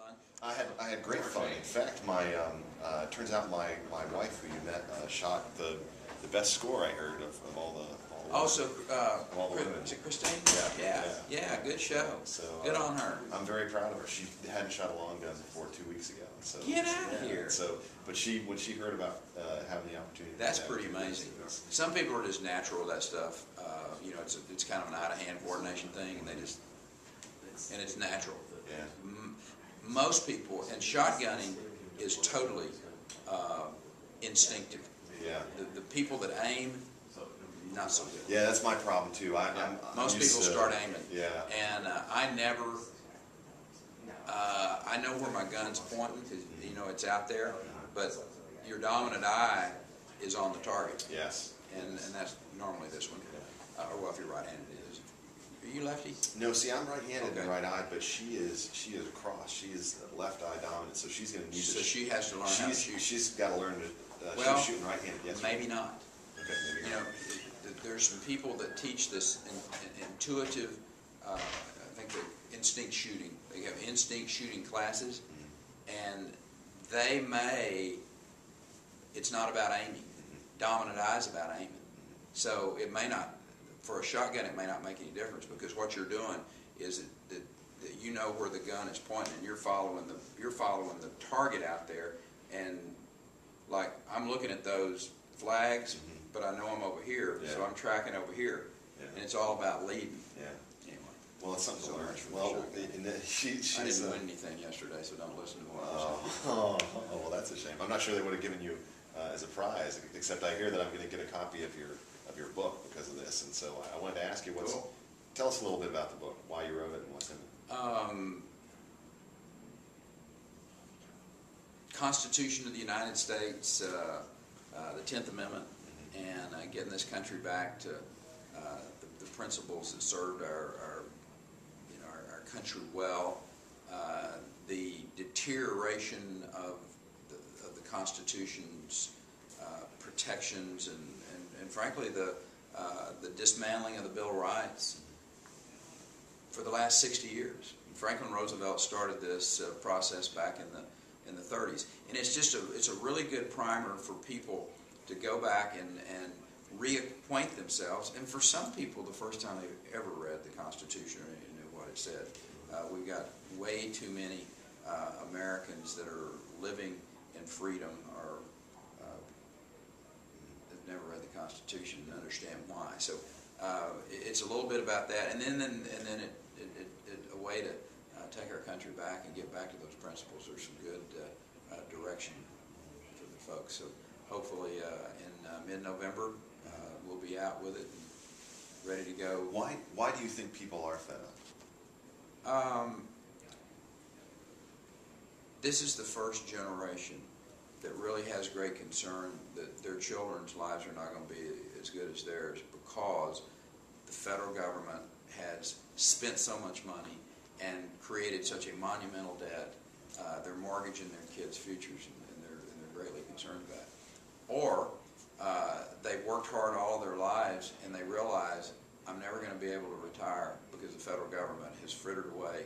fun? I had great fun. In fact, my turns out my wife, who you met, shot the best score I heard of all the. Oh, so all the women. is it Christine? Yeah. Good show. So good on her. I'm very proud of her. She hadn't shot a long gun before 2 weeks ago. So get out of here. So, but when she heard about having the opportunity, that's pretty amazing. Some people are just natural with that stuff. You know, it's kind of an out-of-hand coordination thing, and it's natural. Yeah. Most people, and shotgunning is totally instinctive. Yeah. The people that aim, not so good. Yeah, that's my problem too. Most people start aiming. Yeah. And I never. I know where my gun's pointing because you know it's out there, but your dominant eye is on the target. Yes. And that's normally this one. Or well, if you're right-handed, it is. Are you lefty? No, see, I'm right-handed okay. and right-eyed, but she is cross. She is left eye dominant, so she's going to need to. So she has to learn how to shoot. She's got to learn to. Well, she's shooting right-handed. Yes. Maybe not. Okay, maybe not. You know, there's some people that teach this intuitive. I think the instinct shooting. They have instinct shooting classes, and they may. It's not about aiming. Dominant eye is about aiming. So it may not. For a shotgun, it may not make any difference because what you're doing is that you know where the gun is pointing, and you're following the target out there. And like I'm looking at those flags, but I know I'm over here, so I'm tracking over here, and it's all about leading. Yeah. Anyway. Well, it's something to learn. Well, I didn't win anything yesterday, so don't listen to what I'm saying. Oh, well, that's a shame. I'm not sure they would have given you as a prize, except I hear that I'm going to get a copy of your book because of this, and so I wanted to ask you, tell us a little bit about the book, why you wrote it, and what's in it. Constitution of the United States, the 10th Amendment, and getting this country back to the principles that served our country well, the deterioration of the Constitution's protections and frankly the dismantling of the Bill of Rights for the last 60 years. Franklin Roosevelt started this process back in the 30s, and it's a really good primer for people to go back and reacquaint themselves. And for some people, the first time they've ever read the Constitution or knew what it said. We've got way too many Americans that are living in freedom or have never read the Constitution and understand why. So it's a little bit about that, and then a way to take our country back and get back to those principles. There's some good direction for the folks. So hopefully in mid-November we'll be out with it and ready to go. Why do you think people are fed up? This is the first generation that really has great concern that their children's lives are not going to be as good as theirs because the federal government has spent so much money and created such a monumental debt. They're mortgaging their kids' futures, and they're greatly concerned about it. Or they've worked hard all their lives, and they realize I'm never going to be able to retire because the federal government has frittered away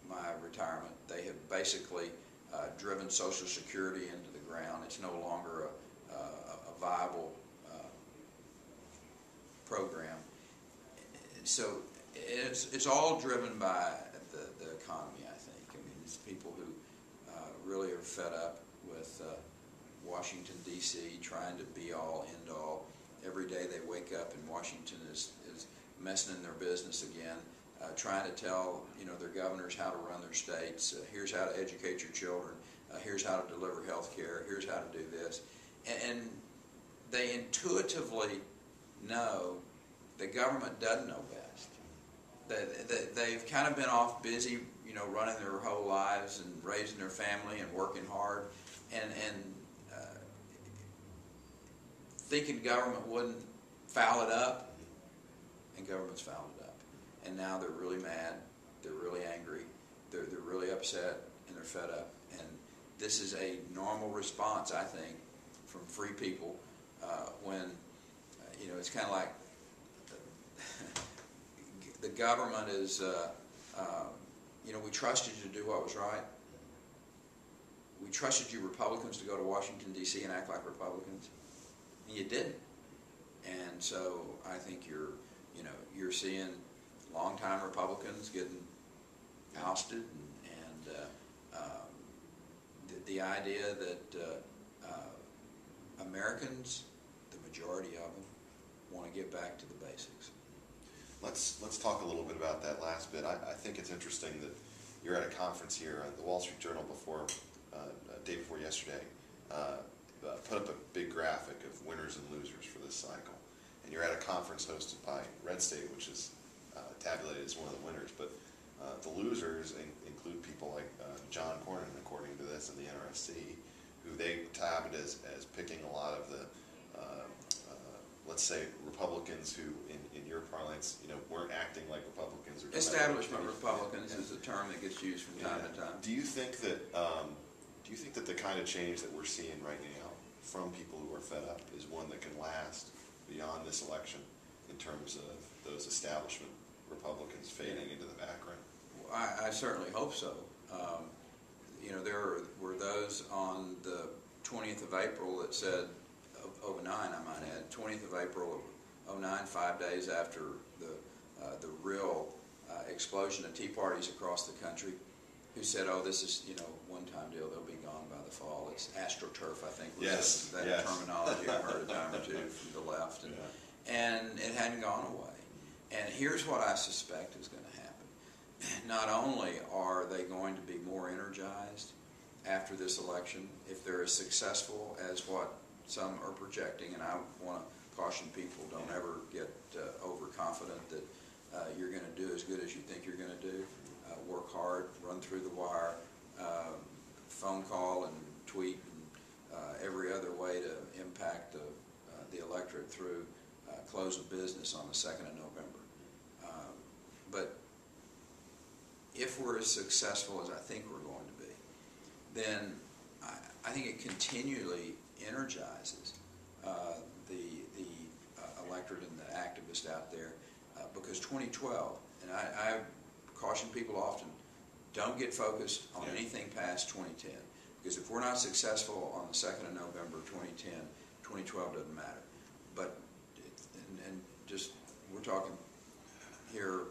my retirement. They have basically driven Social Security into the ground. It's no longer a viable program. So it's all driven by the economy, I think. I mean, it's people who really are fed up with Washington, D.C. trying to be all, end all. Every day they wake up and Washington is messing in their business again, trying to tell their governors how to run their states. Here's how to educate your children. Here's how to deliver health care. Here's how to do this. And they intuitively know the government doesn't know best. They've kind of been off busy, running their whole lives and raising their family and working hard, and thinking government wouldn't foul it up, and government's fouled it up. And now they're really mad, they're really angry, they're really upset, and they're fed up. And this is a normal response, I think, from free people when, it's kind of like the government is we trusted you to do what was right. We trusted you Republicans to go to Washington, D.C. and act like Republicans. And you didn't. And so I think you're seeing longtime Republicans getting ousted, and the idea that Americans, the majority of them, want to get back to the basics. Let's talk a little bit about that last bit. I think it's interesting that you're at a conference here. The Wall Street Journal day before yesterday, put up a big graphic of winners and losers for this cycle. And you're at a conference hosted by Red State, which is tabulated as one of the winners. But the losers include people like John Cornyn, according to this, and the NRSC, who they tabbed as picking a lot of the, let's say, Republicans who, in your parlance, weren't acting like Republicans. Or Establishment Republicans is a term that gets used from time to time. Do you think that the kind of change that we're seeing right now from people who are fed up is one that can last beyond this election in terms of those establishment Republicans fading into the background? I certainly hope so. There were those on the 20th of April that said, of 09, I might add, 20th of April of 09, 5 days after the real explosion of tea parties across the country, who said, "Oh, this is one-time deal. They'll be gone by the fall." It's astroturf, I think, was that terminology I heard a time or two from the left, and it hadn't gone away. And here's what I suspect is going to happen. Not only are they going to be more energized after this election, if they're as successful as what some are projecting, and I want to caution people, don't ever get overconfident that you're going to do as good as you think you're going to do. Work hard, run through the wire, phone call and tweet and every other way to impact the electorate through close of business on the 2nd of November. But if we're as successful as I think we're going to be, then I think it continually energizes the electorate and the activists out there, because 2012, and I caution people often, don't get focused on anything past 2010, because if we're not successful on the 2nd of November 2010, 2012 doesn't matter. But and just we're talking here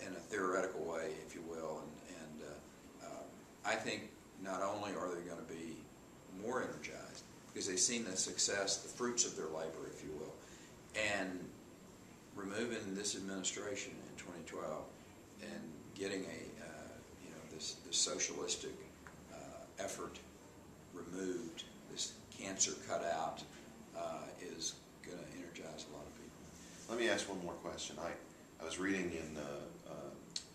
in a theoretical way, if you will, and I think not only are they going to be more energized because they've seen the success, the fruits of their labor, if you will, and removing this administration in 2012 and getting this socialistic effort removed, this cancer cut out, is going to energize a lot of people. Let me ask one more question. I was reading in,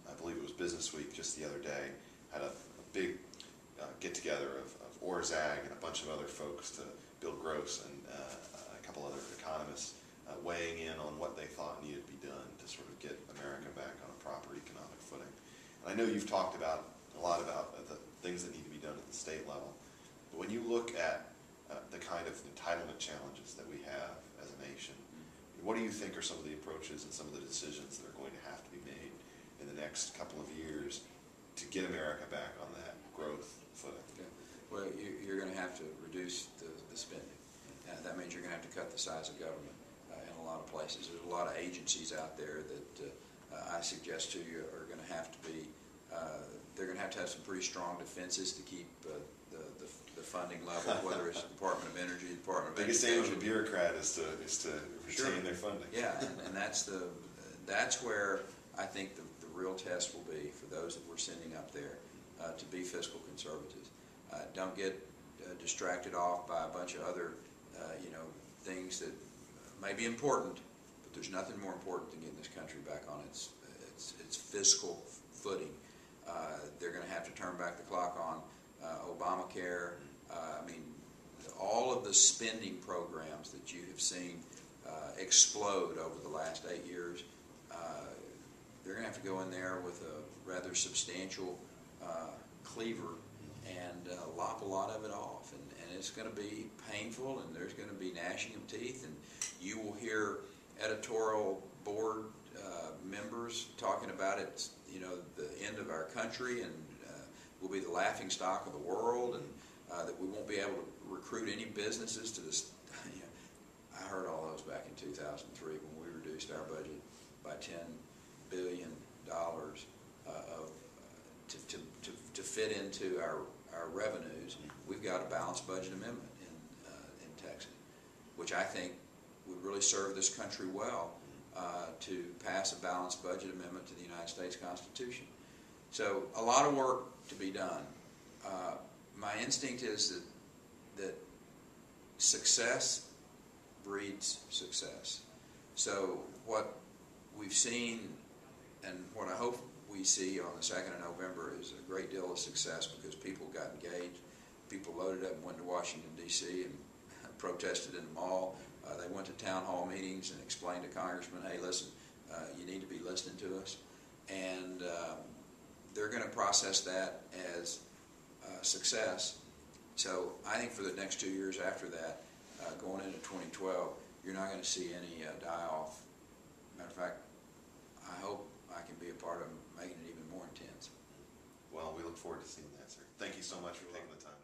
I believe it was Business Week just the other day, had a big get-together of Orzag and a bunch of other folks, to Bill Gross and a couple other economists, weighing in on what they thought needed to be done to sort of get America back on a proper economic footing. And I know you've talked a lot about the things that need to be done at the state level, but when you look at the kind of entitlement challenges that we have as a nation, what do you think are some of the approaches and some of the decisions that are going to have to be made in the next couple of years to get America back on that growth footing? Okay. Well, you're going to have to reduce the spending. That means you're going to have to cut the size of government in a lot of places. There's a lot of agencies out there that I suggest to you are going to have to be, they're going to have some pretty strong defenses to keep the funding level, whether it's the Department of Energy, Department of Biggest Education. aim of a bureaucrat is to retain their funding. Yeah, and that's where I think the real test will be for those that we're sending up there, to be fiscal conservatives. Don't get distracted off by a bunch of other things that may be important, but there's nothing more important than getting this country back on its fiscal footing. They're going to have to turn back the clock on Obamacare. All of the spending programs that you have seen explode over the last 8 years, they're going to have to go in there with a rather substantial cleaver and lop a lot of it off. And it's going to be painful, and there's going to be gnashing of teeth, and you will hear editorial board members papers talking about it, you know, the end of our country, and we'll be the laughing stock of the world, and that we won't be able to recruit any businesses to this. You know, I heard all those back in 2003 when we reduced our budget by $10 billion to fit into our revenues. We've got a balanced budget amendment in Texas, which I think would really serve this country well, to pass a balanced budget amendment to the United States Constitution. So a lot of work to be done. My instinct is that success breeds success. So what we've seen, and what I hope we see on the 2nd of November, is a great deal of success, because people got engaged. People loaded up and went to Washington, D.C. and protested in the mall. They went to town hall meetings and explained to congressmen, hey, listen, you need to be listening to us. And they're going to process that as success. So I think for the next 2 years after that, going into 2012, you're not going to see any die-off. Matter of fact, I hope I can be a part of making it even more intense. Well, we look forward to seeing that, sir. Thank you so much for taking the time.